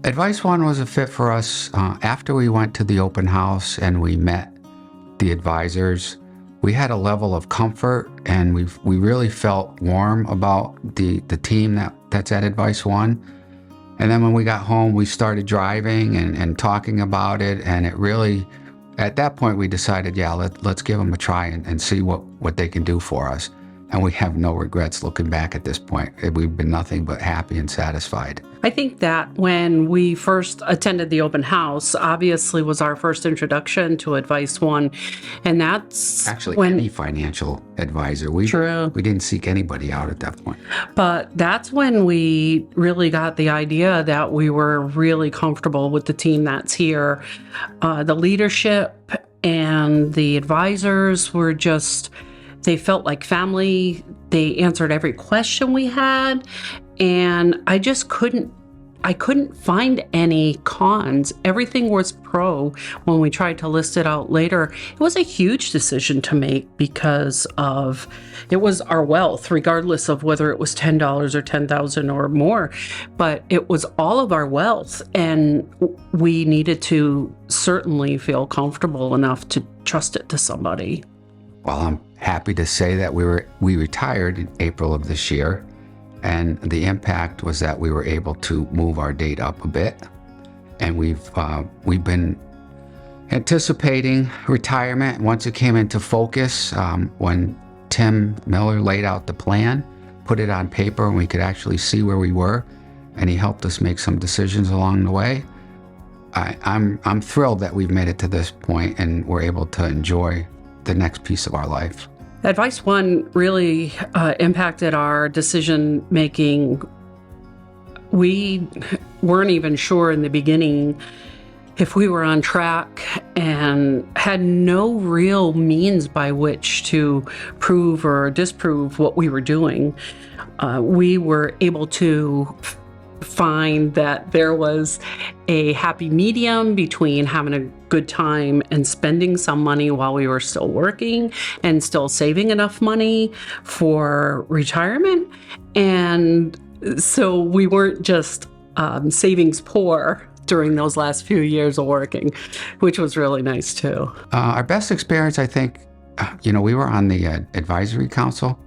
AdviceOne was a fit for us. After we went to the open house and we met the advisors, we had a level of comfort, and we really felt warm about the team that's at AdviceOne. And then when we got home, we started driving and talking about it, and it really, at that point, we decided, let's give them a try and see what they can do for us. And we have no regrets looking back at this point. We've been nothing but happy and satisfied. I think that when we first attended the open house, obviously was our first introduction to AdviceOne. And that's actually when any financial advisor. True. We didn't seek anybody out at that point. But that's when we really got the idea that we were really comfortable with the team that's here. The leadership and the advisors were just, they felt like family. They answered every question we had. And I couldn't find any cons. Everything was pro when we tried to list it out later. It was a huge decision to make because it was our wealth, regardless of whether it was $10 or $10,000 or more. But it was all of our wealth, and we needed to certainly feel comfortable enough to trust it to somebody. Well, I'm happy to say that we retired in April of this year. And the impact was that we were able to move our date up a bit. And we've been anticipating retirement once it came into focus. When Tim Miller laid out the plan, put it on paper, and we could actually see where we were, and he helped us make some decisions along the way. I'm thrilled that we've made it to this point and we're able to enjoy the next piece of our life. AdviceOne really impacted our decision making. We weren't even sure in the beginning if we were on track and had no real means by which to prove or disprove what we were doing. We were able to find that there was a happy medium between having a good time and spending some money while we were still working and still saving enough money for retirement. And so we weren't just savings poor during those last few years of working, which was really nice too. Our best experience, I think, we were on the advisory council,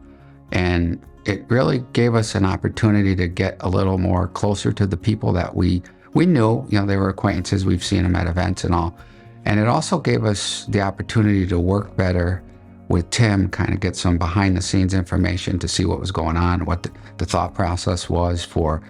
and it really gave us an opportunity to get a little more closer to the people that we knew. They were acquaintances. We've seen them at events and all. And it also gave us the opportunity to work better with Tim, kind of get some behind the scenes information to see what was going on, what the thought process was for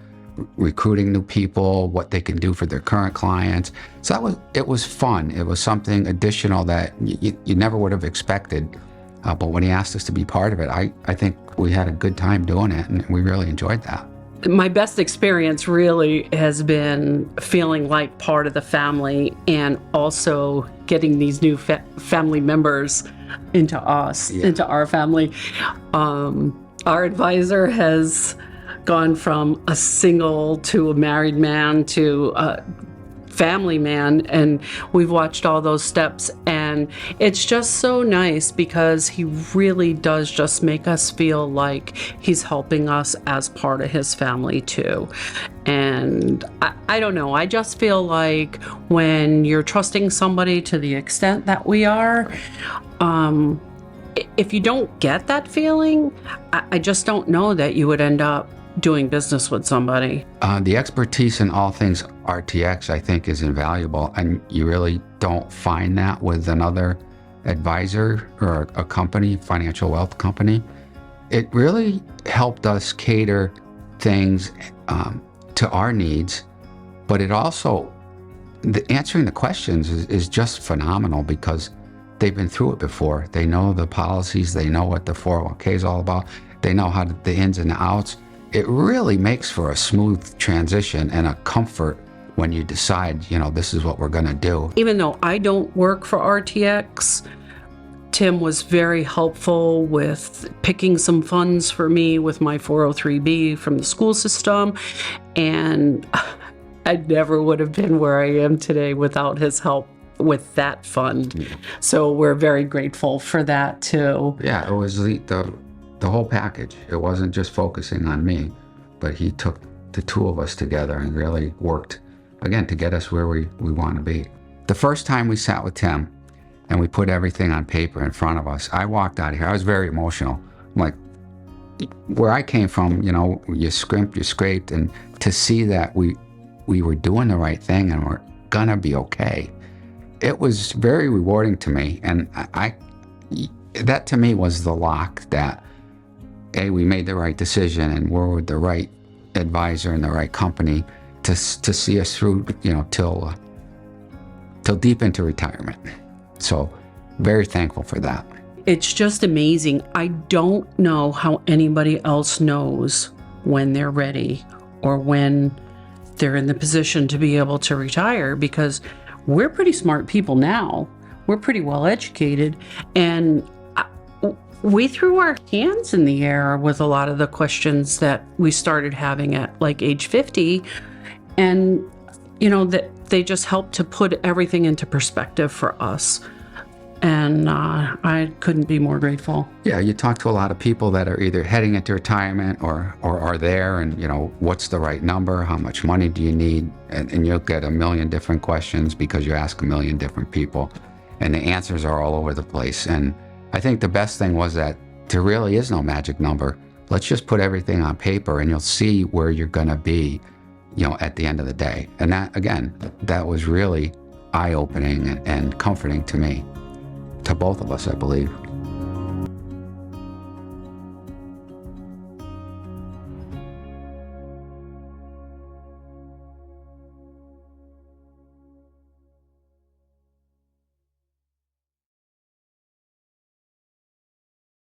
recruiting new people, what they can do for their current clients. So it was fun. It was something additional that you never would have expected. But when he asked us to be part of it, I think we had a good time doing it, and we really enjoyed that. My best experience really has been feeling like part of the family, and also getting these new family members into us, into our family. Our advisor has gone from a single to a married man to a family man, and we've watched all those steps, and it's just so nice because he really does just make us feel like he's helping us as part of his family too. And I don't know, I just feel like when you're trusting somebody to the extent that we are, if you don't get that feeling, I just don't know that you would end up doing business with somebody. The expertise in all things RTX, I think, is invaluable, and you really don't find that with another advisor or a company, financial wealth company. It really helped us cater things to our needs, but it also, answering the questions is just phenomenal because they've been through it before. They know the policies, they know what the 401k is all about, they know how the ins and the outs. It really makes for a smooth transition and a comfort when you decide, this is what we're going to do. Even though I don't work for RTX, Tim was very helpful with picking some funds for me with my 403B from the school system. And I never would have been where I am today without his help with that fund. Yeah. So we're very grateful for that too. Yeah, it was the whole package. It wasn't just focusing on me, but he took the two of us together and really worked again, to get us where we want to be. The first time we sat with Tim and we put everything on paper in front of us, I walked out of here, I was very emotional. I'm like, where I came from, you scrimped, you scraped, and to see that we were doing the right thing and we're gonna be okay, it was very rewarding to me. And that to me was the lock that, A, we made the right decision and we're with the right advisor and the right company to see us through, till deep into retirement. So very thankful for that. It's just amazing. I don't know how anybody else knows when they're ready or when they're in the position to be able to retire, because we're pretty smart people now. We're pretty well educated, and we threw our hands in the air with a lot of the questions that we started having at like age 50, and that they just helped to put everything into perspective for us. And I couldn't be more grateful. Yeah, you talk to a lot of people that are either heading into retirement or are there, and what's the right number? How much money do you need? And you'll get a million different questions because you ask a million different people, and the answers are all over the place. And I think the best thing was that there really is no magic number. Let's just put everything on paper and you'll see where you're gonna be, at the end of the day. And that, again, that was really eye-opening and comforting to me. To both of us, I believe.